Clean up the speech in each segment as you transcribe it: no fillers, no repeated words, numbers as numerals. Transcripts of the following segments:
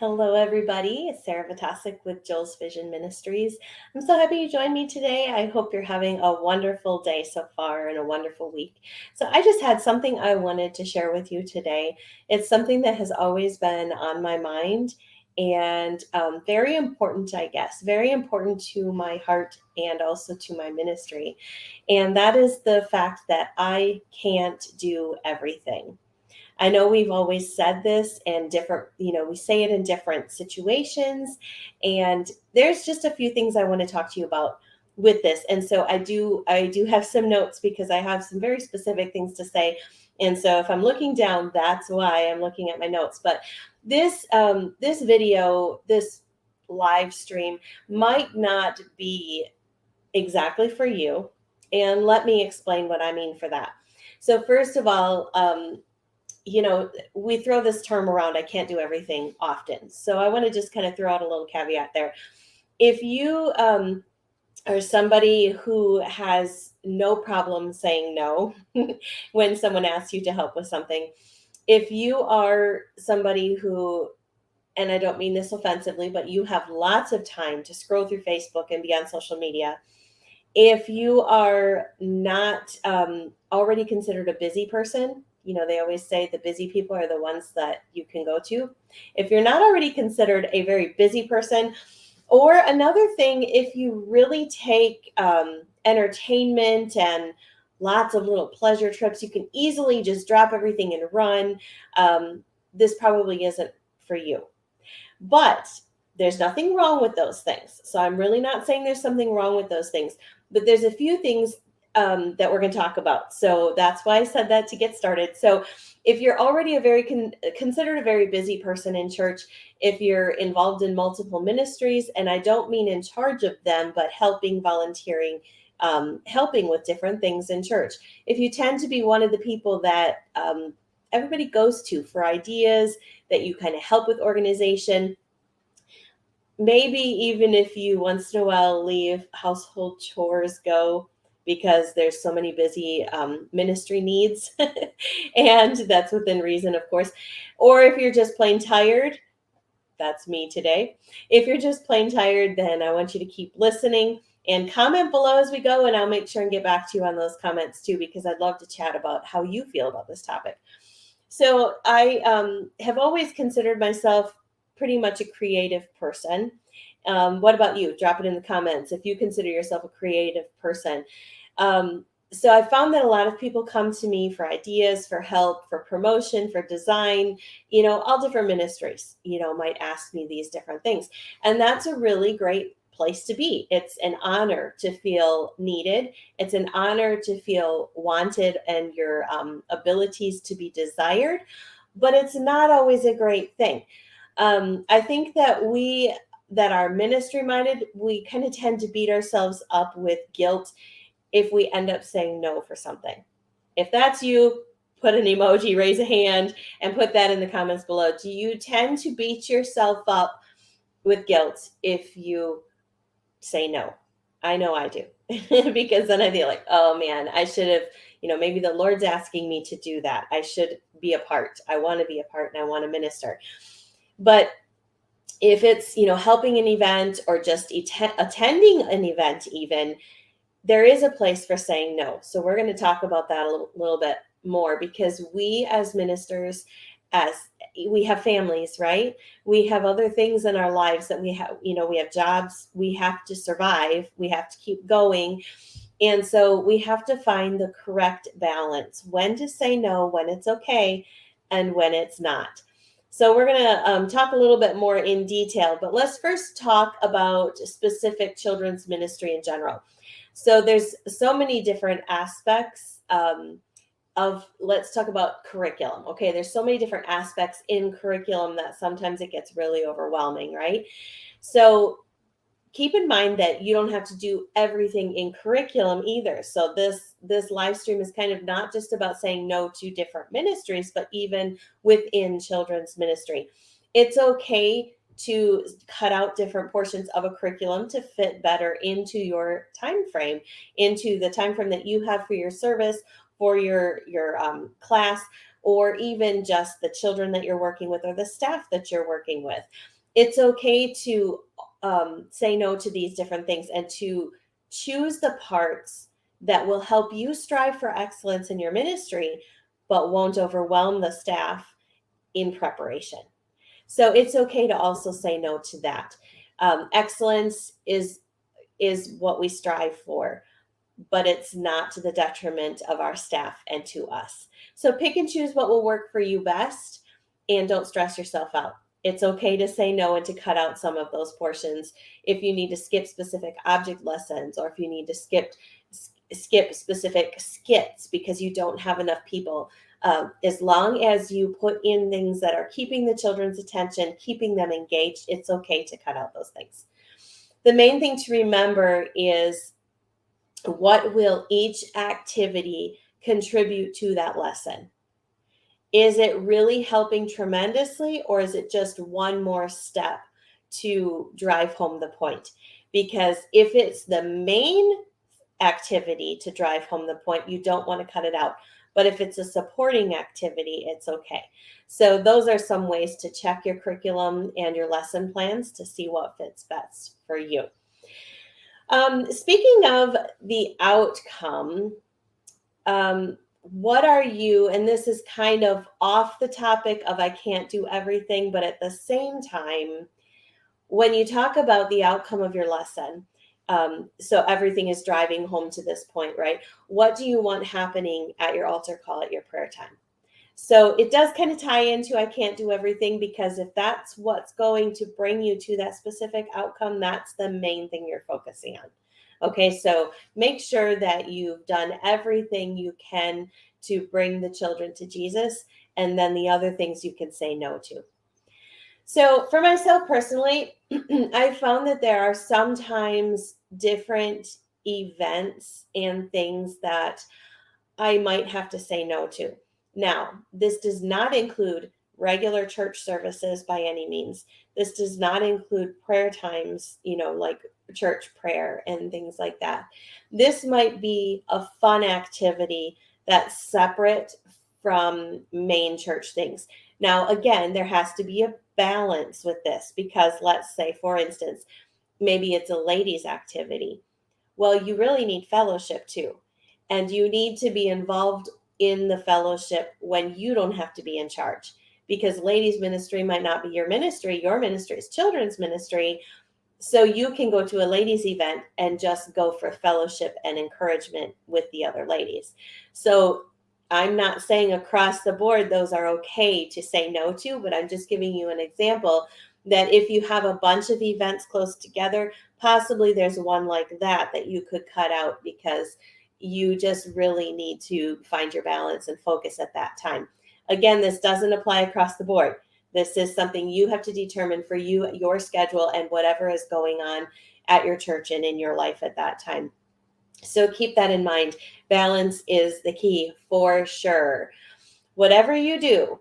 Hello, everybody. It's Sarah Vitasic with Joel's Vision Ministries. I'm so happy you joined me today. I hope you're having a wonderful day so far and a wonderful week. So, I just had something I wanted to share with you today. It's something that has always been on my mind and very important, I guess, very important to my heart and also to my ministry. And that is the fact that I can't do everything. I know we've always said this and different, we say it in different situations. And there's just a few things I want to talk to you about with this. And so I do have some notes because I have some very specific things to say. And so if I'm looking down, that's why I'm looking at my notes. But this video, this live stream might not be exactly for you. And let me explain what I mean for that. So first of all, we throw this term around, I can't do everything often. So I want to just kind of throw out a little caveat there. If you are somebody who has no problem saying no when someone asks you to help with something, if you are somebody who, and I don't mean this offensively, but you have lots of time to scroll through Facebook and be on social media, if you are not already considered a busy person, they always say the busy people are the ones that you can go to. If you're not already considered a very busy person, or another thing, if you really take entertainment and lots of little pleasure trips, you can easily just drop everything and run. This probably isn't for you. But there's nothing wrong with those things. So I'm really not saying there's something wrong with those things, but there's a few things that we're going to talk about. So that's why I said that to get started. So if you're already a very considered a very busy person in church, if you're involved in multiple ministries, and I don't mean in charge of them, but helping, volunteering, helping with different things in church. If you tend to be one of the people that everybody goes to for ideas, that you kind of help with organization, maybe even if you once in a while leave household chores go because there's so many busy ministry needs, and that's within reason, of course. Or if you're just plain tired, that's me today. If you're just plain tired, then I want you to keep listening and comment below as we go, and I'll make sure and get back to you on those comments too, because I'd love to chat about how you feel about this topic. So I have always considered myself pretty much a creative person. What about you? Drop it in the comments if you consider yourself a creative person. So I found that a lot of people come to me for ideas, for help, for promotion, for design, all different ministries, might ask me these different things. And that's a really great place to be. It's an honor to feel needed. It's an honor to feel wanted and your abilities to be desired, but it's not always a great thing. I think that are ministry minded, we kind of tend to beat ourselves up with guilt if we end up saying no for something. If that's you, put an emoji, raise a hand, and put that in the comments below. Do you tend to beat yourself up with guilt if you say no? I know I do. Because then I feel like, oh man, I should have, maybe the Lord's asking me to do that. I should be a part. I want to be a part and I want to minister. But if it's, helping an event or just attending an event, even, there is a place for saying no. So we're going to talk about that a little bit more, because we as ministers, as we have families, right? We have other things in our lives that we have, we have jobs, we have to survive, we have to keep going. And so we have to find the correct balance, when to say no, when it's okay, and when it's not. So we're going to talk a little bit more in detail, but let's first talk about specific children's ministry in general. So there's so many different aspects let's talk about curriculum. Okay, there's so many different aspects in curriculum that sometimes it gets really overwhelming, right? So keep in mind that you don't have to do everything in curriculum either. So this live stream is kind of not just about saying no to different ministries, but even within children's ministry. It's okay to cut out different portions of a curriculum to fit better into your time frame, into the time frame that you have for your service, for your class, or even just the children that you're working with or the staff that you're working with. It's okay to say no to these different things and to choose the parts that will help you strive for excellence in your ministry, but won't overwhelm the staff in preparation. So it's okay to also say no to that. Excellence is what we strive for, but it's not to the detriment of our staff and to us. So pick and choose what will work for you best, and don't stress yourself out. It's okay to say no and to cut out some of those portions if you need to skip specific object lessons, or if you need to skip specific skits because you don't have enough people. As long as you put in things that are keeping the children's attention, keeping them engaged, it's okay to cut out those things. The main thing to remember is, what will each activity contribute to that lesson? Is it really helping tremendously, or is it just one more step to drive home the point? Because if it's the main activity to drive home the point, you don't want to cut it out. But if it's a supporting activity, it's okay. So those are some ways to check your curriculum and your lesson plans to see what fits best for you. Speaking of the outcome, what are you, and this is kind of off the topic of I can't do everything, but at the same time, when you talk about the outcome of your lesson, so everything is driving home to this point, right? What do you want happening at your altar call, at your prayer time? So it does kind of tie into I can't do everything, because if that's what's going to bring you to that specific outcome, that's the main thing you're focusing on. Okay, so make sure that you've done everything you can to bring the children to Jesus, and then the other things you can say no to. So for myself personally, I found that there are sometimes different events and things that I might have to say no to. Now, this does not include regular church services by any means. This does not include prayer times, like church prayer and things like that. This might be a fun activity that's separate from main church things. Now, again, there has to be a balance with this, because let's say, for instance, maybe it's a ladies' activity. Well, you really need fellowship too. And you need to be involved in the fellowship when you don't have to be in charge, because ladies' ministry might not be your ministry. Your ministry is children's ministry. So you can go to a ladies' event and just go for fellowship and encouragement with the other ladies. So I'm not saying across the board those are okay to say no to, but I'm just giving you an example that if you have a bunch of events close together, possibly there's one like that you could cut out, because you just really need to find your balance and focus at that time. Again, this doesn't apply across the board. This is something you have to determine for you, your schedule, and whatever is going on at your church and in your life at that time. So keep that in mind. Balance is the key for sure. Whatever you do,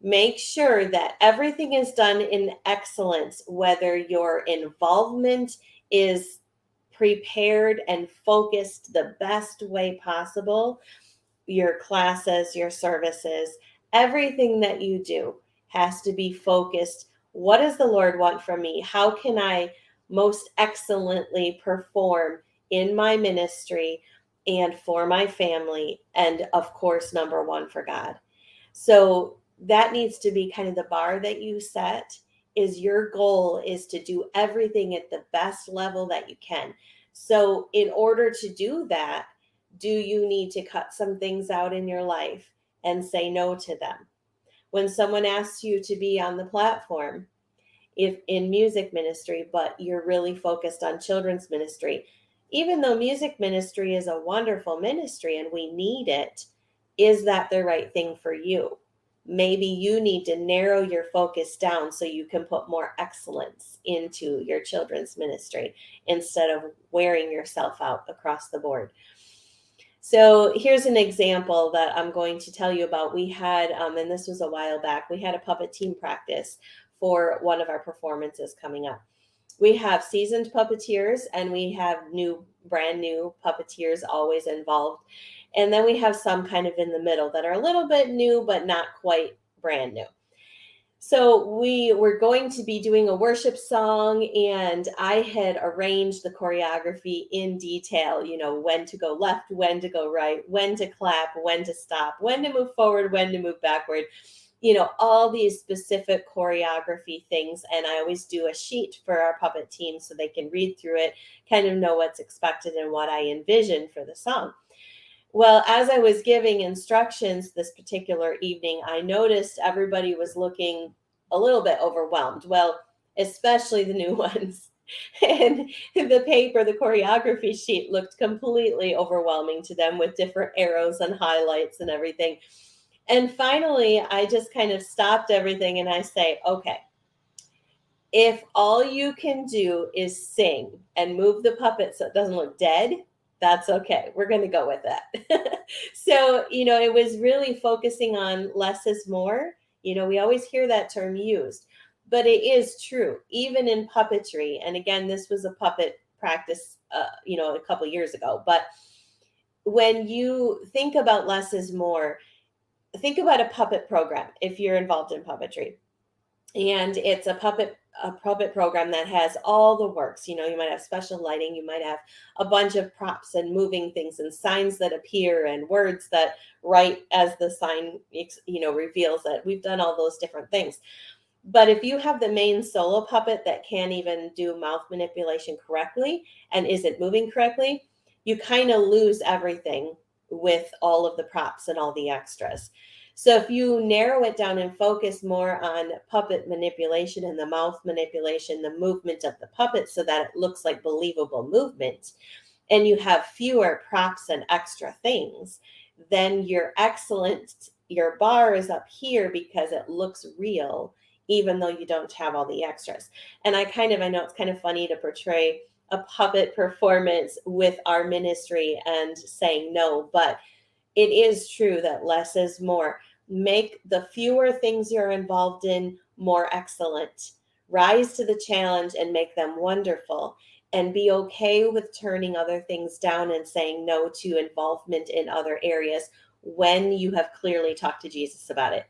make sure that everything is done in excellence, whether your involvement is prepared and focused the best way possible, your classes, your services, everything that you do has to be focused. What does the Lord want from me? How can I most excellently perform in my ministry and for my family? And of course, number one, for God. So that needs to be kind of the bar that you set. Is your goal is to do everything at the best level that you can. So in order to do that, do you need to cut some things out in your life and say no to them? When someone asks you to be on the platform, if in music ministry, but you're really focused on children's ministry, even though music ministry is a wonderful ministry and we need it, is that the right thing for you? Maybe you need to narrow your focus down so you can put more excellence into your children's ministry instead of wearing yourself out across the board. So here's an example that I'm going to tell you about. We had, and this was a while back, we had a puppet team practice for one of our performances coming up. We have seasoned puppeteers and we have brand new puppeteers always involved. And then we have some kind of in the middle that are a little bit new, but not quite brand new. So we were going to be doing a worship song, and I had arranged the choreography in detail, when to go left, when to go right, when to clap, when to stop, when to move forward, when to move backward, all these specific choreography things. And I always do a sheet for our puppet team so they can read through it, kind of know what's expected and what I envision for the song. Well, as I was giving instructions this particular evening, I noticed everybody was looking a little bit overwhelmed. Well, especially the new ones. And the choreography sheet looked completely overwhelming to them with different arrows and highlights and everything. And finally, I just kind of stopped everything and I say, okay, if all you can do is sing and move the puppet so it doesn't look dead, that's okay. We're going to go with that. So, it was really focusing on less is more. We always hear that term used, but it is true, even in puppetry. And again, this was a puppet practice, a couple years ago. But when you think about less is more, think about a puppet program if you're involved in puppetry. And it's a puppet program that has all the works. You might have special lighting, you might have a bunch of props and moving things and signs that appear and words that write as the sign reveals that we've done all those different things. But if you have the main solo puppet that can't even do mouth manipulation correctly and isn't moving correctly, you kind of lose everything with all of the props and all the extras. So if you narrow it down and focus more on puppet manipulation and the mouth manipulation, the movement of the puppet so that it looks like believable movement, and you have fewer props and extra things, then you're excellent. Your bar is up here because it looks real, even though you don't have all the extras. And I know it's kind of funny to portray a puppet performance with our ministry and saying no, but it is true that less is more. Make the fewer things you're involved in more excellent. Rise to the challenge and make them wonderful. And be okay with turning other things down and saying no to involvement in other areas when you have clearly talked to Jesus about it.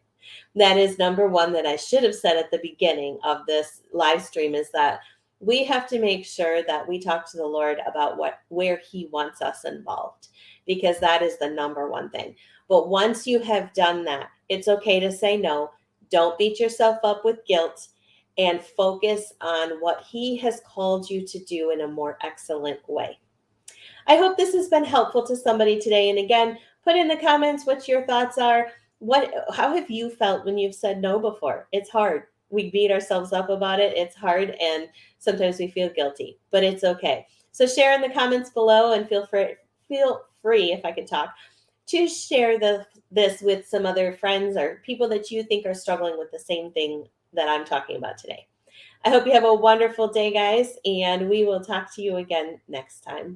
That is number one that I should have said at the beginning of this live stream, is that we have to make sure that we talk to the Lord about where he wants us involved, because that is the number one thing. But once you have done that, it's okay to say no. Don't beat yourself up with guilt, and focus on what he has called you to do in a more excellent way. I hope this has been helpful to somebody today. And again, put in the comments what your thoughts are. How have you felt when you've said no before? It's hard. We beat ourselves up about it. It's hard, and sometimes we feel guilty, but it's okay. So share in the comments below, and feel free, if I can talk, to share this with some other friends or people that you think are struggling with the same thing that I'm talking about today. I hope you have a wonderful day, guys, and we will talk to you again next time.